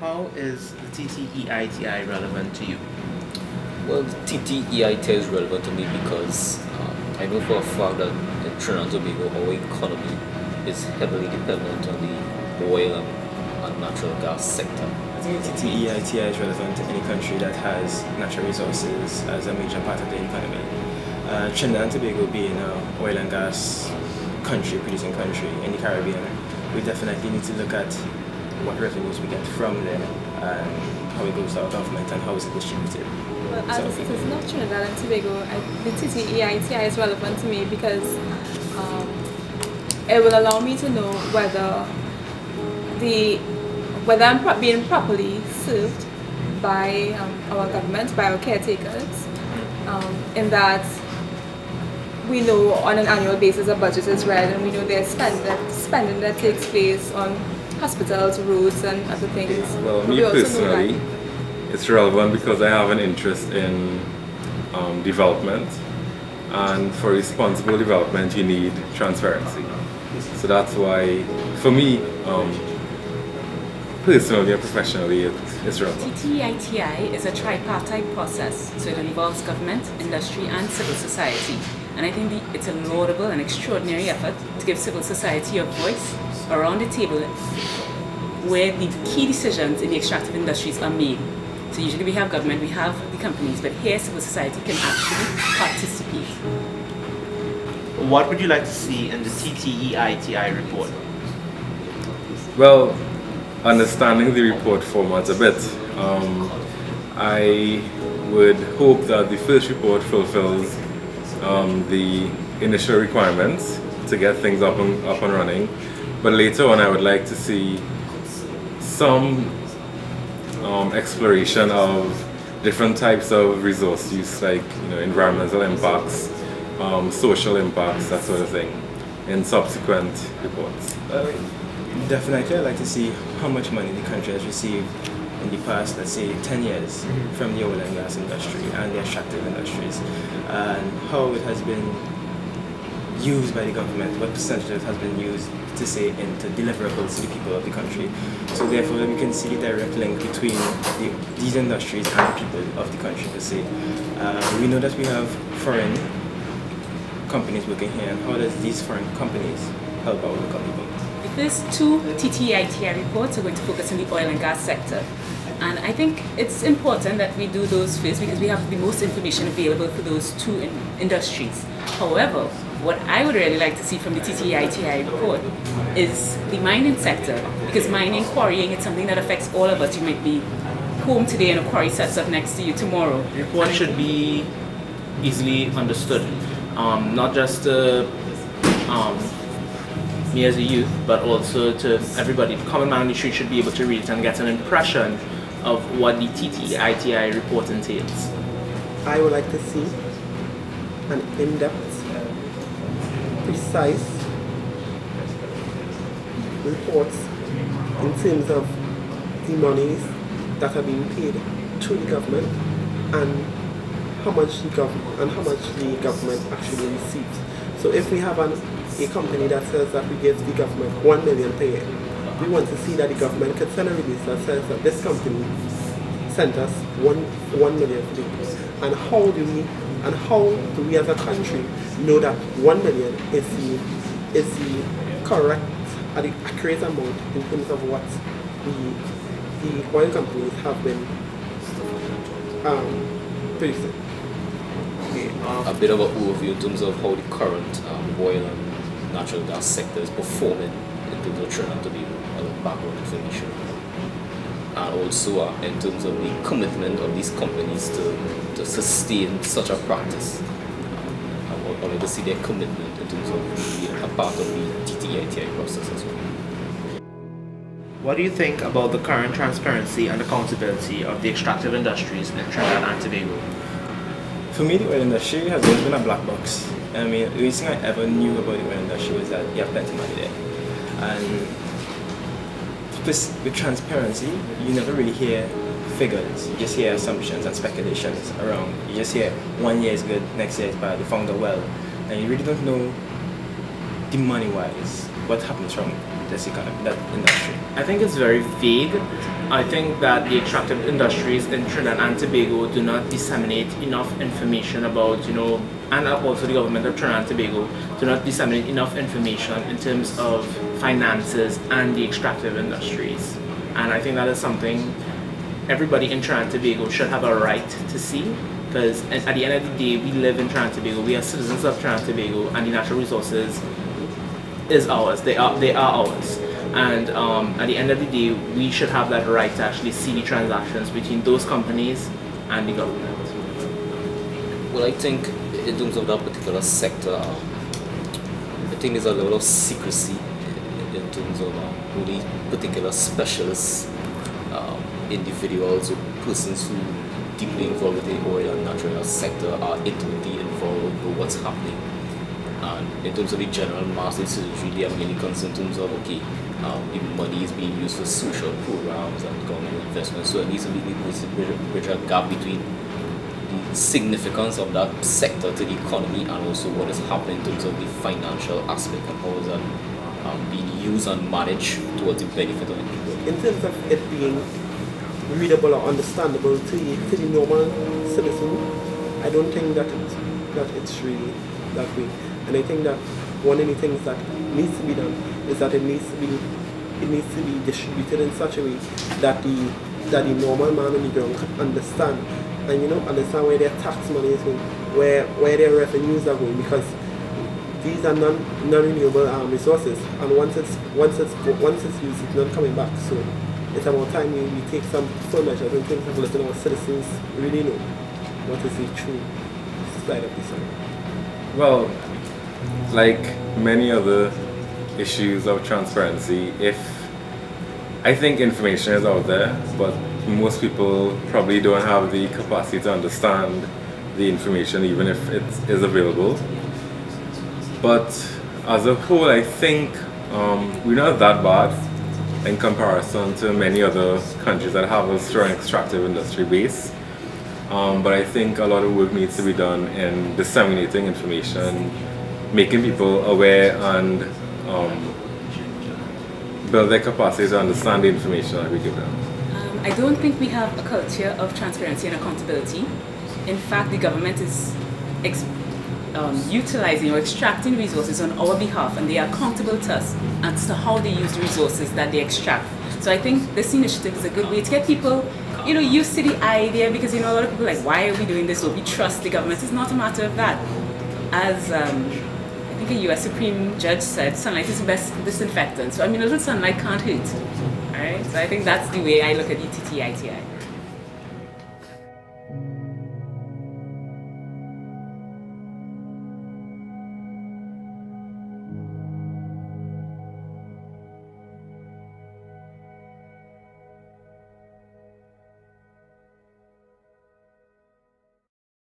how is the TTEITI relevant to you? Well, the TTEIT is relevant to me because I know for a fact that in Trinidad and Tobago, our economy is heavily dependent on the oil and natural gas sector. I think TTEITI is relevant to any country that has natural resources as a major part of the economy. Trinidad and Tobago being an oil and gas country, producing country in the Caribbean, we definitely need to look at what revenues we get from there and how it goes to our government and how it's distributed. Well, as a citizen of Trinidad and Tobago, the TTEITI is relevant to me because it will allow me to know whether I'm being properly served by our government, by our caretakers, in that we know on an annual basis a budget is read and we know there's spending that takes place on hospitals, roads and other things. Well, me personally, it's relevant because I have an interest in development, and for responsible development you need transparency. So that's why, for me, personally and professionally, it's relevant. TTEITI is a tripartite process, so it involves government, industry and civil society. And I think it's a laudable and extraordinary effort to give civil society a voice around the table where the key decisions in the extractive industries are made. So usually we have government, we have the companies, but here civil society can actually participate. What would you like to see in the TTEITI report? Well, understanding the report format a bit, I would hope that the first report fulfills the initial requirements to get things up and running, but later on I would like to see some exploration of different types of resource use, like environmental impacts, social impacts, that sort of thing, in subsequent reports. Definitely, I'd like to see how much money the country has received in the past, let's say 10 years, from the oil and gas industry and the extractive industries, and how it has been used by the government, what percentage of it has been used to say into deliverables to the people of the country. So therefore we can see the direct link between these industries and the people of the country per se. We know that we have foreign companies working here, and how does these foreign companies help our local people? The first two TTEITI reports are going to focus on the oil and gas sector. And I think it's important that we do those first because we have the most information available for those two industries. However, what I would really like to see from the TTEITI report is the mining sector, because mining, quarrying, it's something that affects all of us. You might be home today and a quarry sets up next to you tomorrow. The report should be easily understood, not just me as a youth, but also to everybody. The common man on the street should be able to read it and get an impression of what the TTEITI report entails. I would like to see an in-depth, precise reports in terms of the monies that are being paid to the government and how much the government actually receives. So if we have a company that says that we give the government 1 million per year, we want to see that the government could send a release that says that this company sent us 1 million per year. And how do we as a country know that 1 million is the correct or the accurate amount in terms of what the oil companies have been producing? A bit of an overview in terms of how the current oil and natural gas sector is performing in terms of Trinidad and Tobago, a lot of background information. And also in terms of the commitment of these companies to sustain such a practice. I want to see their commitment in terms of being a part of the TTEITI process as well. What do you think about the current transparency and accountability of the extractive industries in Trinidad and Tobago? For me, the oil industry has always been a black box. I mean, the only thing I ever knew about the oil industry was that you have plenty of money there. And with transparency, you never really hear figures. You just hear assumptions and speculations around. You just hear 1 year is good, next year is bad, they found a well. And you really don't know, the money-wise, what happens from this economy, that industry? I think it's very vague. I think that the extractive industries in Trinidad and Tobago do not disseminate enough information about, and also the government of Trinidad and Tobago do not disseminate enough information in terms of finances and the extractive industries. And I think that is something everybody in Trinidad and Tobago should have a right to see, because at the end of the day, we live in Trinidad and Tobago, we are citizens of Trinidad and Tobago, and the natural resources is ours, they are ours. And at the end of the day, we should have that right to actually see the transactions between those companies and the government. Well, I think in terms of that particular sector, I think there's a level of secrecy in terms of only particular specialists, individuals or persons who deeply involved with the oil and natural gas sector are intimately involved with what's happening. And in terms of the general mass, it's really a mainly concerned in terms of, okay, the money is being used for social programs and government investments, so it needs to bridge a gap between the significance of that sector to the economy and also what is happening in terms of the financial aspect and how is that being used and managed towards the benefit of the people. In terms of it being readable or understandable to the normal citizen, I don't think that it's really that way. And I think that one of the things that needs to be done is that it needs to be distributed in such a way that the normal man on the ground can understand and understand where their tax money is going, where their revenues are going, because these are non-renewable resources, and once it's used, it's not coming back. So it's about time we take some full measures in terms of letting our citizens really know what is the true side of the sun. Well, like many other issues of transparency, I think information is out there, but most people probably don't have the capacity to understand the information even if it is available. But as a whole, I think we're not that bad in comparison to many other countries that have a strong extractive industry base. But I think a lot of work needs to be done in disseminating information, making people aware, and build their capacity to understand the information that we give them. I don't think we have a culture of transparency and accountability. In fact, the government is utilizing or extracting resources on our behalf, and they are accountable to us as to how they use the resources that they extract. So I think this initiative is a good way to get people used to the idea, because a lot of people are like, why are we doing this? Or we trust the government. It's not a matter of that. As I think a US Supreme Judge said, sunlight is the best disinfectant. So a little sunlight can't hurt. Alright? So I think that's the way I look at the TTITI.